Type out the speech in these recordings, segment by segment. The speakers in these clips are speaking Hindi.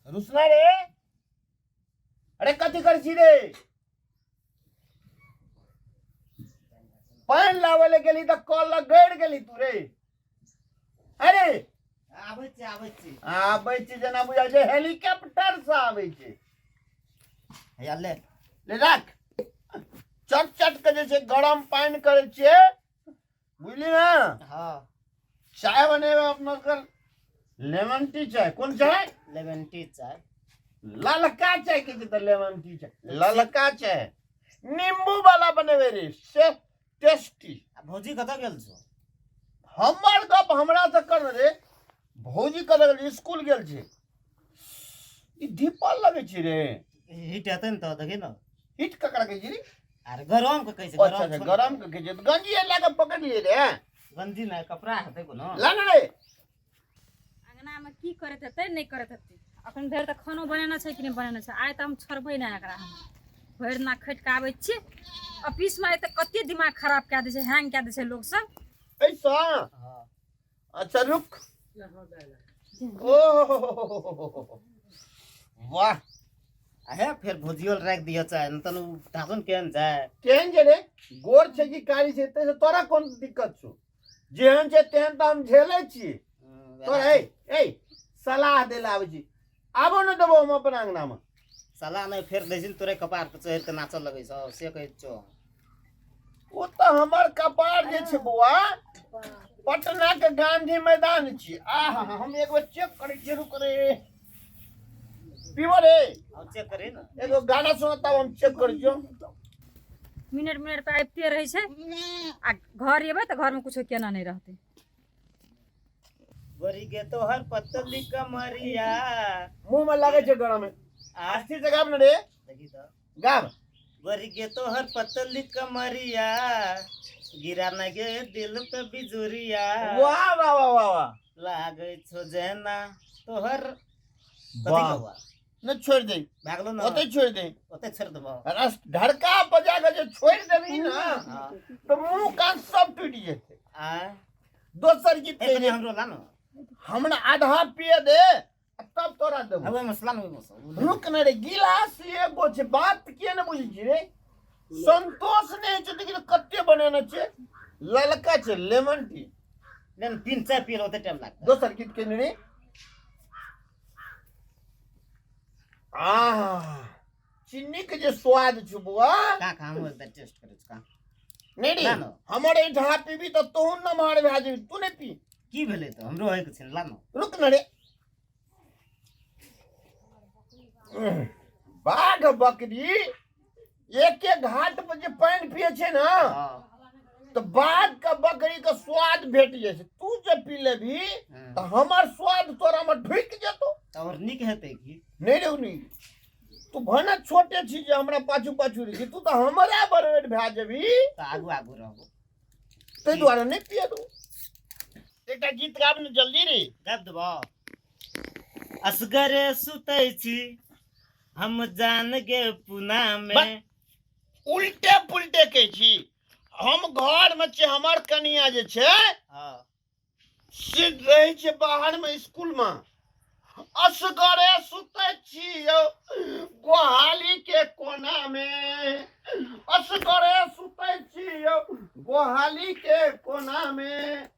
रुसना रे अरे कथी कर छी रे पान लावले गेली त कल गड़ गेली तू रे अरे आबै छी जना बुझा जे हेलीकॉप्टर से आबै छै या ले ले राख चट चट के जे छै गरम पानी करे छिए बुझली ना हां चाय बनेबे अपना कर लेमन टी चाय कौन चाय लेमन टी चाय ललका चाय के त लेमन टी चाय ललका चाय नींबू वाला बनेबे रे से टेस्टी भौजी कत गेल छो हमर गप हमरा से कर रे भौजी कत गेल स्कूल गेल छै ई दीपल लगे छै रे हिट हेतै न त देखि न हिट ककरा के जी अरे गरम के कैसे अच्छा अच्छा गरम के जे गंजी लगा पकड़ लिए रे गंजी ना कपड़ा हेतै कोनो ला ना रे अंगना में की करत हेतै नहीं करत हेतै अखन धरि त खानो बनेना छै कि नहीं बनेना छै आइ त हम छोड़बै ना एकरा हम भरि दिना खटि के आबै छी ऑफिस में त कते दिमाग खराब कए दै छै हैंग कए दै छै लोग सब ऐसा हां अच्छा रुक ओ वाह आहे फिर भुजियोल राख दिया चाहे न तनु ढाकन केन जाय केहन जे रे गोर छै कि कारी छै ते तोरा कोन दिक्कत छौ जेहन छै तेहन त हम झेलै छी तोरा ए सलाह देला आबै छी आबो न देबो हम अपन अंगना में सलाह नहीं फेर दैसिन तोरे कपार पे चढ़ के नाचल लगै छ से कहै छो ओ त हमर कपार जे छै बुआ पटना के गांधी मैदान छी आहा हम एक बार चेक करै छी रुक रे पीबो रे अब चेक करे न एगो गाना सुनता हम चेक कर जो मिनट मिनट पे आबिते रहै छै आ घर एबै त घर में कुछो केना नहीं रहतै गोरी के तोहर पतली कमरिया मुंह में लगे छै गरम आस्ती से गाब न रे देखी त गाब गोरी के तोहर पतली कमरिया गिरा न गे दिल पे बिजुरिया वाह वाह वाह वाह वाह लागे छो जेना तोहर कथी वाह कहवा न छोड़ दे भागलो न ओते छोड़ दे ओते छोड़ देबो रस ढड़का बजा के जे छोड़ देबी ना हां तो मुंह कान सब टूट जेते आ दोसर गीत ए के हमरो ला न हमरा आधा पिए दे तब तोरा देबो अब मसला नहीं मसला रुक न रे गिलास एगो छै बात के न बुझी छी रे संतोष नहीं छै लेकिन कत्ते बनेना छै ललका छै लेमन टी लेन 3-4 पी होते टाइम लागता दोसर गीत के रे चीनी के जे स्वाद छ बुआ का काम हो एकबार टेस्ट करे का नहीं रे हमर ए ढा पीबी त तोहन न मार भा जेबी तू नहीं पी की भेले त हमरो है के छिन ला न रुक न रे बाघ बकरी एक एक घाट पर जे पानी पिए छे ना हां तो बाघ का बकरी का स्वाद भेट जाए तू जे पी लेबी तो हमर स्वाद तोरा में ढुक जेतो और निक हेते की नहीं रे नहीं तू भना छोटे छी जे हमरा पाछू पाछू रे तू तो हमरा बरवेट भा जेबी त आगु आगु रहबो ते द्वारा नहीं पिए तू एकटा गीत गाब न जल्दी रे गाब देबो असगरे सुतै छी हम जान गे पुना में उल्टे पुल्टे के छी हम घर में छे हमर कनिया जे छे हां से रहे छे बाहर में स्कूल में असगरे सुतै छी यौ गोहाली के कोना में असगरे सुतै छी यौ गोहाली के कोना में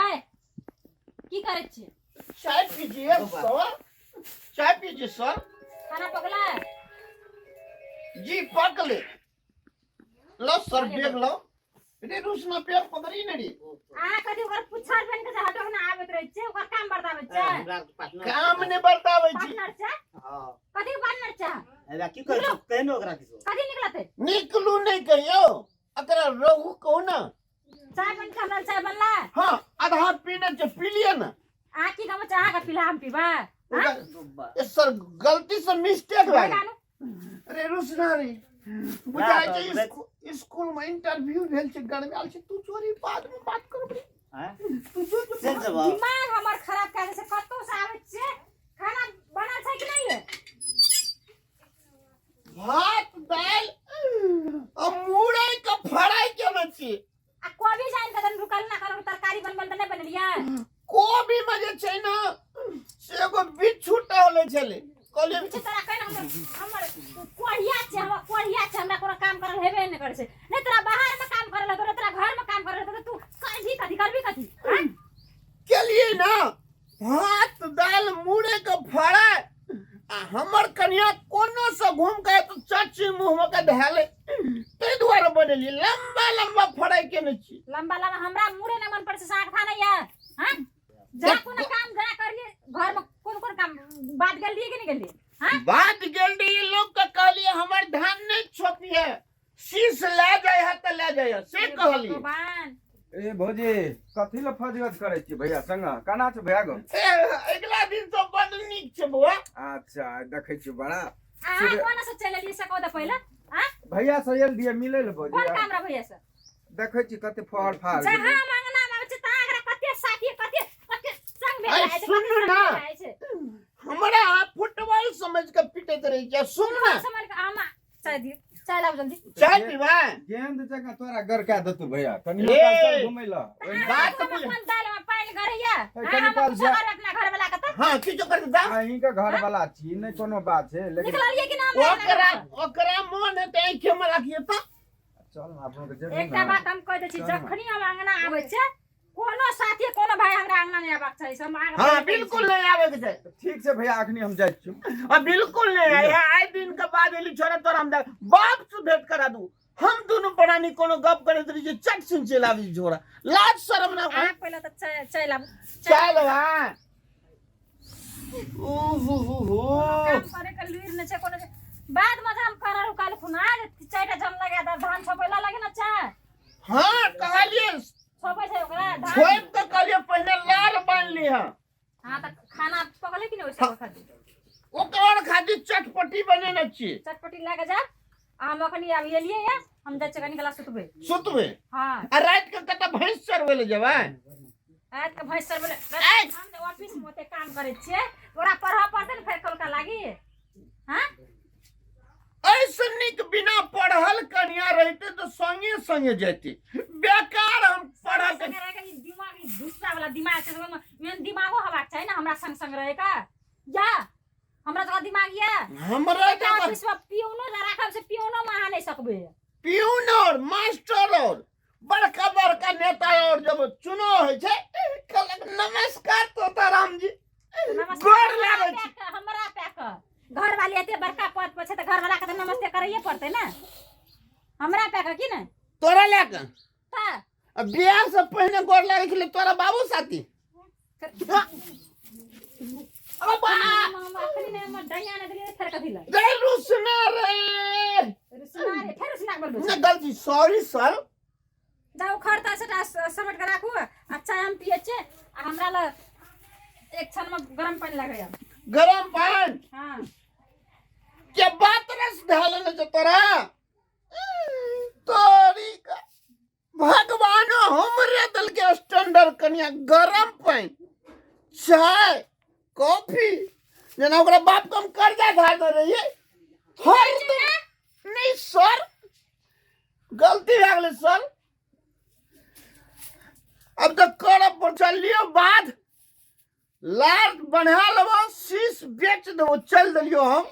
आय की करै छी चाय पीजिए सर चाय पीजिए सर खाना पकला जी पक ले लो सर बेग लो रे रुसना पेट पकड़ी न रे आ कथि ओकर पुछार बन के हटो ना आबत रहै छै ओकर काम बर्दाबै छै काम ने बर्दाबै छी पार्टनर छै हां कथि पार्टनर छै एबा की कर छ कहनो ओकरा किछो कथि निकलते निकलू नहीं कहियो अकरा रहू कहू ना चाय बन के हमरा चाय बनला हाँ आधा पीने से पी लिए ना आ की हम चाह का पिला हम पीबा ये सर गलती से मिस्टेक भए गेल अरे रुसना रे बुझाय छै स्कूल में इंटरव्यू भेल छै गरमाल छै तू चोरी बाद में बात करबी हैं तू जो चल जबा दिमाग हमर खराब कर से कत्तो से आबै छै खाना बनल छै कि नहीं भात दाल अब मुरई का फ्राई केना छी आ कोबी जान के रुकल ना करो तरकारी बनबल त नहीं बनलिया कोबी में जे छै ना से एगो बिच्छू टहले छले कहलिए पूछे तोरा कहना हमर कोढ़िया छै हमरा कोनो काम करल हेबे नै करे छै नै तोरा बाहर में काम करल तोरा घर में काम करल तू करबी कथी हां के लिए ना भात दाल मुड़े के फड़ा आ हमर कन्या कोनो से घूम के तो चाची मुंह में के ढाले ते द्वारा बनेली लंबा फड़ाई के न छी लंबा हमरा मुड़े न मन पर से साग खाना या हां जा कोनो काम जा करिए घर में कोन काम बात गेल लिए कि नहीं गेल हां बात गेल दी लोग के कहलिए हमर धान नहीं छोपिए शीश ले जाय है त ले जाय से कहली भगवान ए भौजी कथी ल फजगत करे छी भैया संग काना छ भैया गो अगला दिन तो बड़ नीक छ बुआ अच्छा देखे छी बड़ा आ कोना से चले लिए सको द पहले हां भैया से यल दिए मिले ल भौजी कोन काम रे भैया से देखे छी कते फड़ फाड़ जहां मांगना में छ तागरा कते साथी कते संग में आए सुन ना हमरा फुटबॉल समझ के पिटत रही क्या सुन ना समझ के आमा चाय दी चाय लाओ जल्दी चाय पीवा गेंद जगह तोरा घर का दतु भैया कनी ए, चल घुमै ल बात तो बुझ अपन दाल में पानी करैया कनी हम काल पूछो कर अपना घर वाला के हां किछो कर दा अहीं के घर वाला छी नहीं कोनो बात है लेकिन निकल लिए कि नाम ओकरा मन है ते आंखे में राखिए तो चल ना अपन के जरूर एकटा बात हम कह दै छी जखनी हम अंगना आबै छै कोनो साथी कोनो भाई हमरा अंगना नहीं आबाक चाही हम हां बिल्कुल नहीं आवे के चाही ठीक से भैया अखनी हम जाय छी बिल्कुल नहीं आए आए दिन के बाद एली छोरा तोरा हम बाप से भेंट करा दू हम दोनों प्राणी कोनो गप करे तरी जे चट सुन चलावी छोरा लाज शर्म ना आ पहले तो चाय लाओ चल हां ओहो काम करे के लुइर न छै कोनो बाद में हम करर काल खुना चायटा जम लगा द धान छपैला लगे न चाय हां कहलिए छपै छै ओकरा धान छोड़ तो कहलिए पहले लाल बांध ली हां हां त खाना पकले कि नहीं ओइसे खाती ओकर खातिर चटपटी बनेने छी चटपटी लागे जा हम अखनी अब एलिए या हम जा चकनी गला सुतबे सुतबे हां आ रात के कटा भैंस चरवे ले जेबै आज के भैंस बोले हम ऑफिस में ओते काम करे छिए तोरा पढ़ा पड़ते न फेर कलका लागी हां ऐसे निक बिना पढ़ल कन्या रहते तो संगे संगे जाती बेकार हम पढ़ा के दिमाग दूसरा वाला दिमाग छै मेन दिमागो हवाक चाहिए ना हमरा संग संग रहे का या हमरा तो दिमाग या हमरा का ऑफिस में पियोनो राखब से पियोनो में आ नहीं सकबे पियून और मास्टर और बड़का बड़का नेता और जब चुनाव है छे कहलक नमस्कार तोताराम जी गोर लागै छी हमरा पे घर वाली एते बड़का पद पर छै त घर वाला के त नमस्ते करैये पड़ते ना हमरा पे की ना तोरा लेक ता अब बियाह से पहले गोर लागै छले तोरा बाबू साथी अब बा अखनी ने हम डैया ने दिले फेर कथि ला रे रुसना रे फिर रुसना बोल ना गलती सॉरी सर जाओ खरता से समेट के राखू अच्छा हम पिए छे हमरा ला एक क्षण में गरम पानी लागैया गरम पानी हां के बात रस ढालन जो तोरा तोरी का भगवान हमरे दल के स्टैंडर्ड कन्या गरम पानी चाय कॉफी जना ओकरा बाप कम कर्जा धार दे रही हर नहीं सर गलती हो गई सर अब तो करब पर चलियो बाद लाट बना लेबो शीश बेच देबो चल दिलियो हम